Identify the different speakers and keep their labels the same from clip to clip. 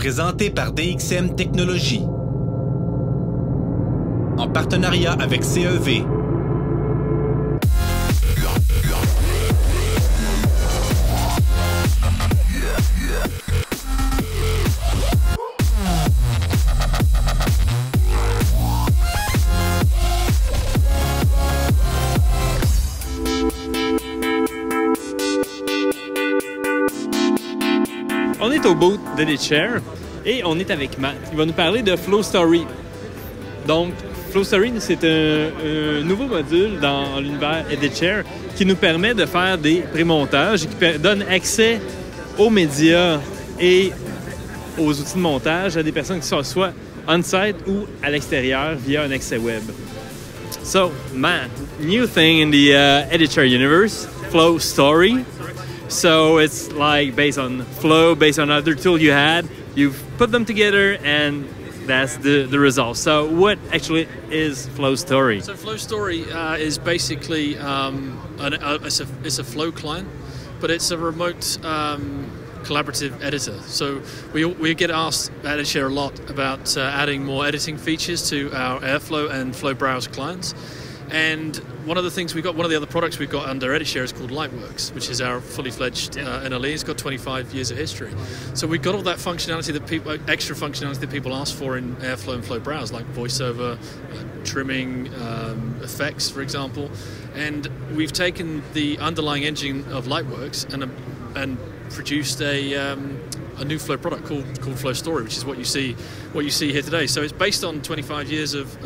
Speaker 1: présenté par DXM Technologies. En partenariat avec CEV.
Speaker 2: On est au booth d'EditShare et on est avec Matt. Il va nous parler de Flow Story. Donc, Flow Story, c'est un nouveau module dans l'univers EditShare qui nous permet de faire des prémontages et qui donne accès aux médias et aux outils de montage à des personnes qui sont soit on-site ou à l'extérieur via un accès web. So, Matt, new thing in the EditShare universe, Flow Story. So it's like based on Flow, based on other tool you had, you've put them together and that's the result. So what actually is Flow Story?
Speaker 3: So Flow Story is basically it's a Flow client, but it's a remote collaborative editor. So we get asked at EditShare a lot about adding more editing features to our Airflow and Flow Browse clients. And one of the things one of the other products we've got under EditShare is called Lightworks, which is our fully fledged NLE. It's got 25 years of history. So we've got all that functionality extra functionality that people ask for in Airflow and Flow Browse, like voiceover, trimming, effects, for example. And we've taken the underlying engine of Lightworks and produced a new Flow product called Flow Story, which is what you see here today. So it's based on 25 years of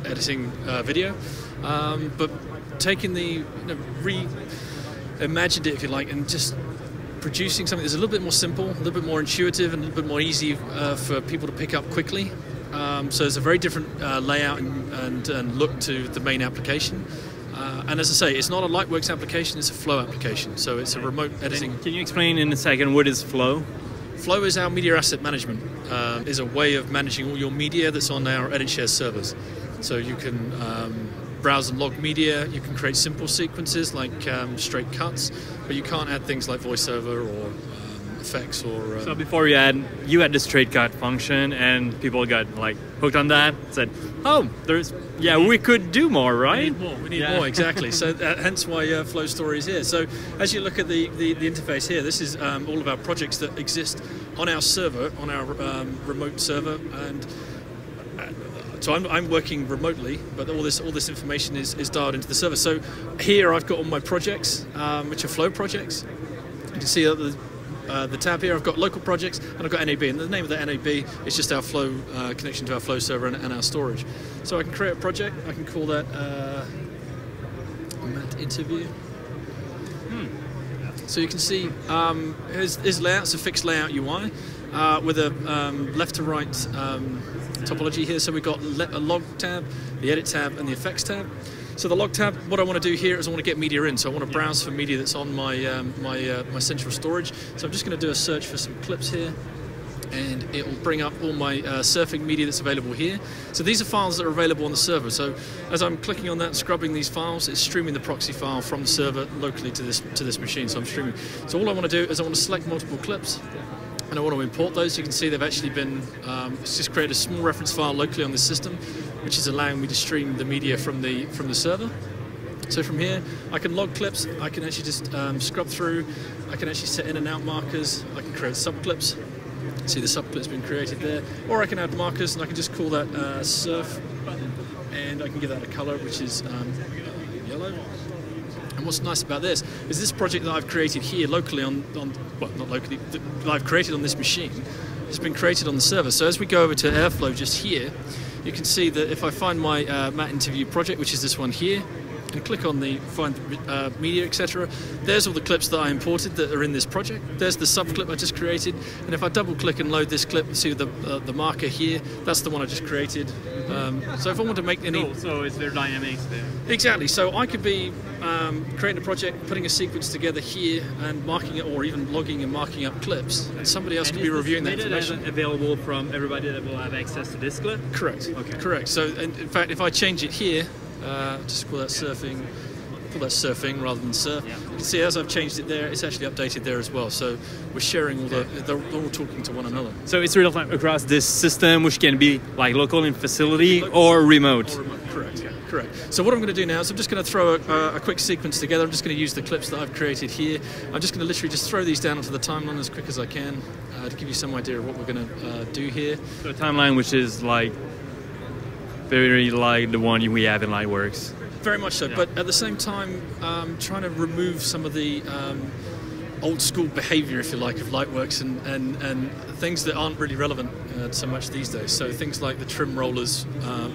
Speaker 3: editing video, but taking reimagined it, if you like, and just producing something that's a little bit more simple, a little bit more intuitive, and a little bit more easy for people to pick up quickly. So it's a very different layout and look to the main application. And as I say, it's not a Lightworks application, it's a Flow application. So it's a remote editing.
Speaker 2: Can you explain in a second what is Flow?
Speaker 3: Flow is our media asset management. Is a way of managing all your media that's on our EditShare servers. So you can browse and log media, you can create simple sequences like straight cuts, but you can't add things like voiceover or effects or...
Speaker 2: So before you had the straight cut function and people got like hooked on that, said, oh, we could do more, right?
Speaker 3: We need more, exactly. So hence why Flow Story is here. So as you look at the interface here, this is all of our projects that exist on our server, on our remote server, and so I'm working remotely, but all this information is dialed into the server. So here I've got all my projects, which are Flow projects. You can see the tab here, I've got local projects and I've got NAB, and the name of the NAB is just our Flow connection to our Flow server and our storage. So I can create a project, I can call that Matt Interview. So you can see here's layout, it's a fixed layout UI with a left to right topology here. So we've got a log tab, the edit tab and the effects tab. So the log tab, what I want to do here is I want to get media in. So I want to browse for media that's on my my central storage. So I'm just going to do a search for some clips here, and it will bring up all my surfing media that's available here. So these are files that are available on the server. So as I'm clicking on that and scrubbing these files, it's streaming the proxy file from the server locally to this machine. So I'm streaming. So all I want to do is I want to select multiple clips, and I want to import those. You can see they've actually been, it's just created a small reference file locally on this system, which is allowing me to stream the media from the server. So from here, I can log clips, I can actually just scrub through, I can actually set in and out markers, I can create subclips. See the subclip's been created there, or I can add markers and I can just call that surf, and I can give that a color, which is yellow. And what's nice about this is this project that I've created here locally well, not locally, that I've created on this machine, has been created on the server. So as we go over to Airflow just here, you can see that if I find my Matt Interview project, which is this one here, and click on the find media, etc. There's all the clips that I imported that are in this project. There's the subclip I just created, and if I double click and load this clip, see the marker here, that's the one I just created. So if I want to make any...
Speaker 2: Cool. So it's their dynamics there.
Speaker 3: Exactly, so I could be creating a project, putting a sequence together here and marking it, or even logging and marking up clips, and somebody else could be reviewing that information.
Speaker 2: Available from everybody that will have access to this clip?
Speaker 3: Correct. Okay. Correct. So in fact, if I change it here, just call that surfing call that surfing rather than surf.
Speaker 2: Yeah.
Speaker 3: You can see as I've changed it there, it's actually updated there as well. So we're sharing all they're all talking to one another.
Speaker 2: So it's real time across this system, which can be like local in facility or remote.
Speaker 3: Correct. Yeah. Correct. So what I'm going to do now is I'm just going to throw a quick sequence together. I'm just going to use the clips that I've created here. I'm just going to literally just throw these down onto the timeline as quick as I can to give you some idea of what we're going to do here.
Speaker 2: So a timeline which is like very like the one we have in Lightworks.
Speaker 3: Very much so,
Speaker 2: Yeah.
Speaker 3: but at the same time, trying to remove some of the old school behavior, if you like, of Lightworks and things that aren't really relevant so much these days. So things like the trim rollers,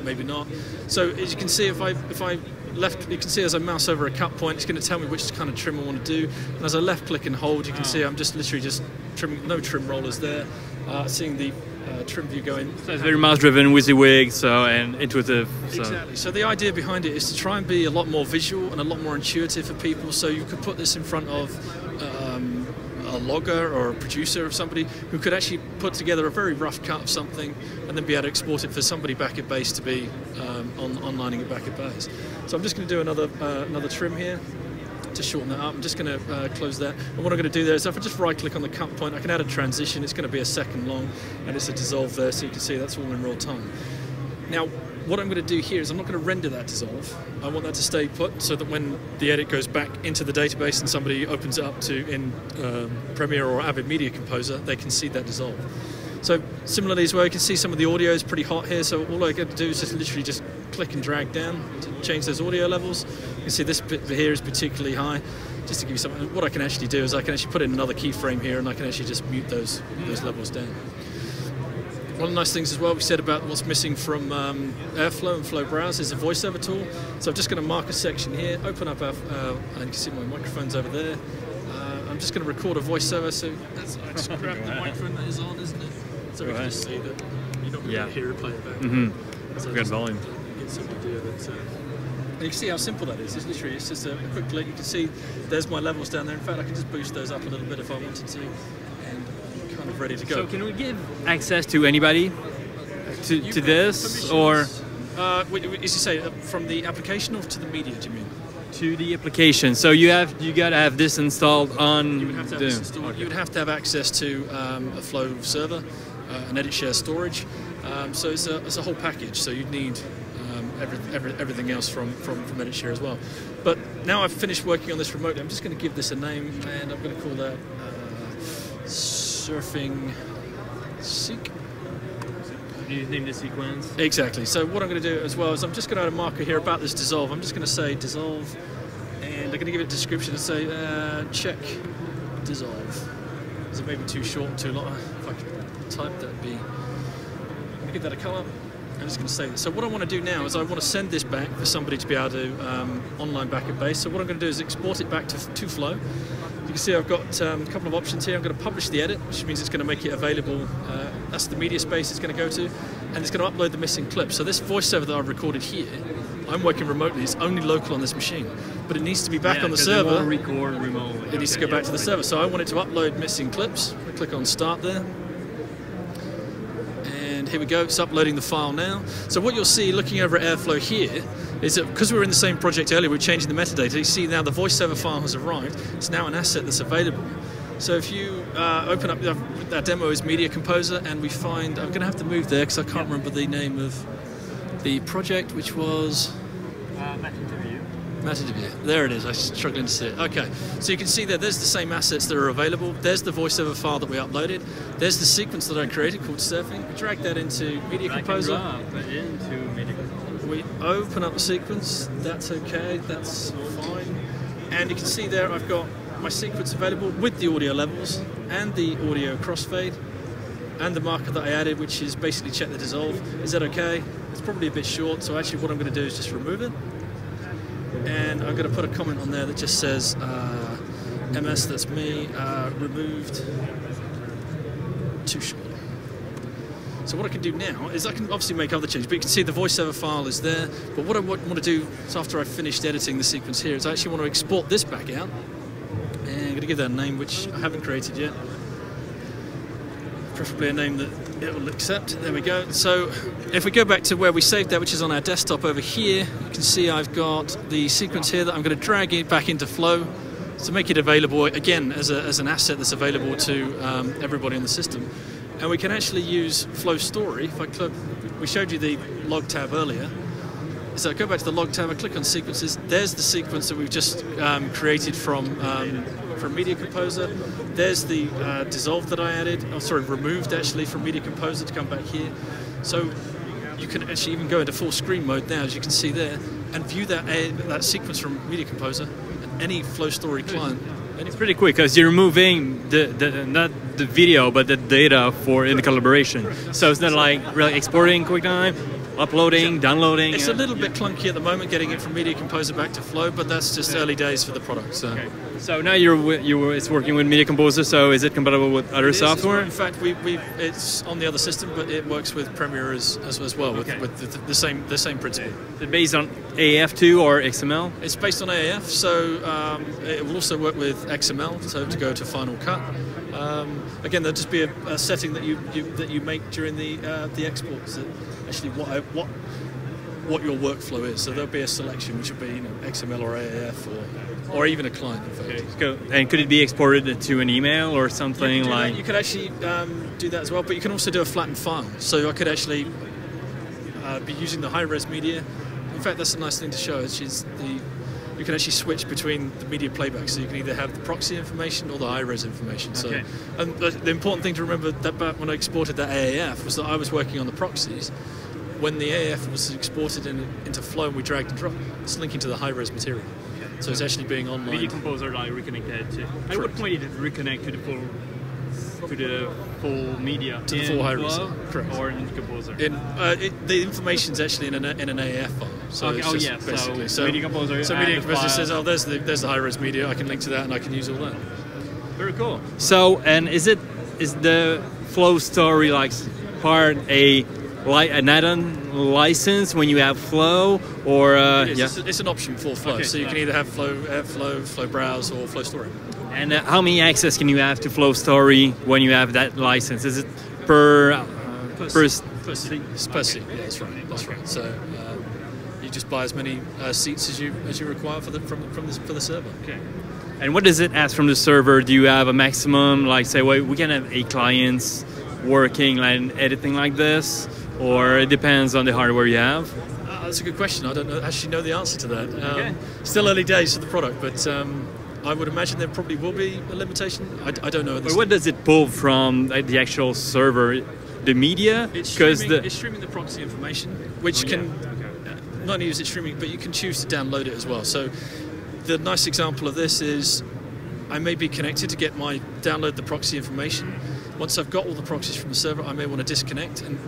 Speaker 3: maybe not. So as you can see, if I left, you can see as I mouse over a cut point, it's going to tell me which kind of trim I want to do. And as I left click and hold, you can see I'm just literally just trimming, no trim rollers there. Seeing the trim view go in.
Speaker 2: So it's very mouse driven, WYSIWYG, so and intuitive. So.
Speaker 3: Exactly. So the idea behind it is to try and be a lot more visual and a lot more intuitive for people. So you could put this in front of a logger or a producer of somebody who could actually put together a very rough cut of something and then be able to export it for somebody back at base to be onlining it back at base. So I'm just going to do another trim here to shorten that up. I'm just going to close that. And what I'm going to do there is if I just right click on the cut point, I can add a transition. It's going to be a second long and it's a dissolve there, so you can see that's all in real time. Now what I'm going to do here is I'm not going to render that dissolve. I want that to stay put so that when the edit goes back into the database and somebody opens it up to in Premiere or Avid Media Composer, they can see that dissolve. So similarly as well, you can see some of the audio is pretty hot here, so all I get to do is just literally just click and drag down to change those audio levels. You can see this bit here is particularly high. Just to give you something, what I can actually do is I can actually put in another keyframe here and I can actually just mute those levels down. One of the nice things as well we said about what's missing from Airflow and Flow Browser is a voiceover tool. So I'm just going to mark a section here, open up, and you can see my microphone's over there. I'm just going to record a voiceover, so I just grab the microphone that is on, isn't it? So we can just see that you're not going to hear it play it back.
Speaker 2: Mm-hmm.
Speaker 3: So
Speaker 2: good volume.
Speaker 3: Get some idea that. And you can see how simple that is. It's literally just a quick click. You can see there's my levels down there. In fact, I can just boost those up a little bit if I wanted to. Kind of ready to go.
Speaker 2: So can we give access to anybody to this, or
Speaker 3: as you say, from the application or to the media? Do you mean?
Speaker 2: To the application. So you gotta have this installed on.
Speaker 3: You would have to have this installed. Okay. You would have to have access to a Flow server, an EditShare storage. So it's a whole package. So you'd need everything else from EditShare as well. But now I've finished working on this remotely. I'm just going to give this a name, and I'm going to call that surfing seek.
Speaker 2: You name the sequence.
Speaker 3: Exactly. So what I'm going to do as well is I'm just going to add a marker here about this dissolve. I'm just going to say dissolve, and I'm going to give it a description and say check dissolve. Is it maybe too short and too long? If I could type, that'd be. I'm going to give that a colour. I'm just going to say this. So what I want to do now is I want to send this back for somebody to be able to online back at base. So what I'm going to do is export it back to Flow. You can see I've got a couple of options here. I'm going to publish the edit, which means it's going to make it available. That's the media space it's going to go to, and it's going to upload the missing clip. So this voiceover that I've recorded here, I'm working remotely. It's only local on this machine, but it needs to be back on the server.
Speaker 2: It won't record remotely.
Speaker 3: It needs to go back to the server. So I want it to upload missing clips. I click on Start there. And here we go, it's uploading the file now. So what you'll see looking over at Airflow here is that because we were in the same project earlier, we're changing the metadata. You see now the voiceover file has arrived. It's now an asset that's available. So if you open up, that demo is Media Composer, and we find, I'm going to have to move there because I can't remember the name of the project, which was... Interview. There it is. I'm struggling to see it. Okay, so you can see there's the same assets that are available. There's the voiceover file that we uploaded. There's the sequence that I created called surfing. We drag that into Media Composer. We open up the sequence. That's okay. That's fine. And you can see there I've got my sequence available with the audio levels and the audio crossfade and the marker that I added, which is basically check the dissolve. Is that okay? It's probably a bit short, so actually what I'm going to do is just remove it. And I'm going to put a comment on there that just says MS, that's me, removed, too short. So what I can do now is I can obviously make other changes, but you can see the voiceover file is there. But what I want to do is after I've finished editing the sequence here is I actually want to export this back out. And I'm going to give that a name, which I haven't created yet. preferably a name that it will accept. There we go. So if we go back to where we saved that, which is on our desktop over here, you can see I've got the sequence here that I'm going to drag it back into Flow to make it available again as an asset that's available to everybody in the system. And we can actually use Flow Story. If I click, we showed you the log tab earlier. So I go back to the log tab, I click on sequences. There's the sequence that we've just created from Media Composer. There's the dissolve that I added, removed actually from Media Composer to come back here. So you can actually even go into full screen mode now, as you can see there, and view that sequence from Media Composer and any Flow Story client.
Speaker 2: It's pretty quick because you're removing not the video but the data in the collaboration. So it's not like really exporting QuickTime, uploading, downloading.
Speaker 3: It's a little bit clunky at the moment getting it from Media Composer back to Flow, but that's just early days for the product. So,
Speaker 2: so now it's working with Media Composer. So is it compatible with other software?
Speaker 3: In fact, it's on the other system, but it works with Premiere as well with the same principle.
Speaker 2: Is it based on AAF2 or XML?
Speaker 3: It's based on AAF, so it will also work with XML. So to go to Final Cut. Again, there'll just be a setting that you make during the exports. Actually, what your workflow is. So there'll be a selection which will be XML or AAF or even a client. In fact.
Speaker 2: Okay. And could it be exported to an email or something like?
Speaker 3: You could actually do that as well, but you can also do a flattened file. So I could actually be using the high-res media. In fact, that's a nice thing to show. You can actually switch between the media playback, so you can either have the proxy information or the high-res information. So, and the important thing to remember that when I exported that AAF was that I was working on the proxies. When the AAF was exported into Flow and we dragged and dropped, it's linking to the high-res material. So it's actually being online.
Speaker 2: Media Composer reconnected to. At what point did it reconnect to the full media?
Speaker 3: To the full high-res. Correct.
Speaker 2: Or in Composer?
Speaker 3: The information's actually in an AAF file. So basically.
Speaker 2: So Media Composer.
Speaker 3: So Media Composer says, oh, there's the high-res media. I can link to that and I can use all that.
Speaker 2: Very cool. So, and is the Flow Story part an add-on license when you have Flow, or
Speaker 3: it's an option for Flow. So you can either have Flow, Flow Browse, or Flow Story.
Speaker 2: And how many access can you have to Flow Story when you have that license? Is it per seat?
Speaker 3: Per seat. Yeah, that's right. So you just buy as many seats as you require for the server.
Speaker 2: Okay. And what does it ask from the server? Do you have a maximum? Like, say, well, we can have 8 clients working and editing like this, or it depends on the hardware you have?
Speaker 3: That's a good question. I don't actually know the answer to that. Still early days for the product, but I would imagine there probably will be a limitation. I don't know.
Speaker 2: But what does it pull can the actual server? The media?
Speaker 3: It's streaming the proxy information, which not only is it streaming, but you can choose to download it as well. So the nice example of this is I may be connected to download the proxy information. Once I've got all the proxies from the server, I may want to disconnect and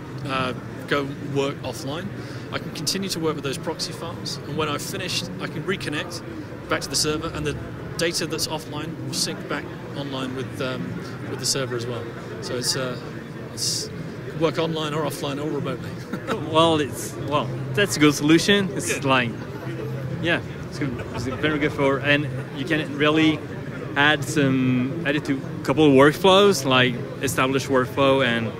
Speaker 3: go work offline. I can continue to work with those proxy files, and when I've finished, I can reconnect back to the server, and the data that's offline will sync back online with the server as well. So it's work online or offline or remotely.
Speaker 2: Well, that's a good solution. It's like, it's very good and you can really add it to a couple of workflows, like established workflow and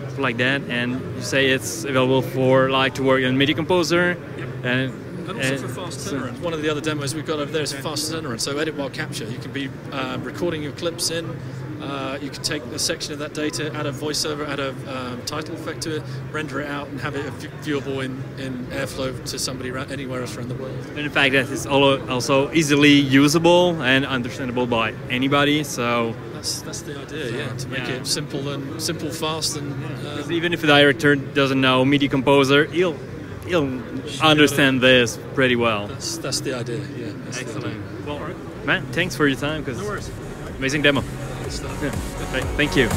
Speaker 2: stuff like that, and you say it's available for to work in Media Composer.
Speaker 3: And also for fast turnaround. One of the other demos we've got over there is a fast turnaround. So edit while capture. You can be recording your clips in. You can take a section of that data, add a voiceover, add a title effect to it, render it out, and have it viewable in Airflow to somebody anywhere else around the world.
Speaker 2: And in fact, that is also easily usable and understandable by anybody. So
Speaker 3: that's the idea, to make it simple, fast, and
Speaker 2: even if the director doesn't know Media Composer, he'll understand this pretty well.
Speaker 3: That's the idea. Yeah.
Speaker 2: Excellent. Well, Matt, thanks for your time.
Speaker 3: No worries.
Speaker 2: Amazing demo.
Speaker 3: Good stuff.
Speaker 2: Yeah. Thank you.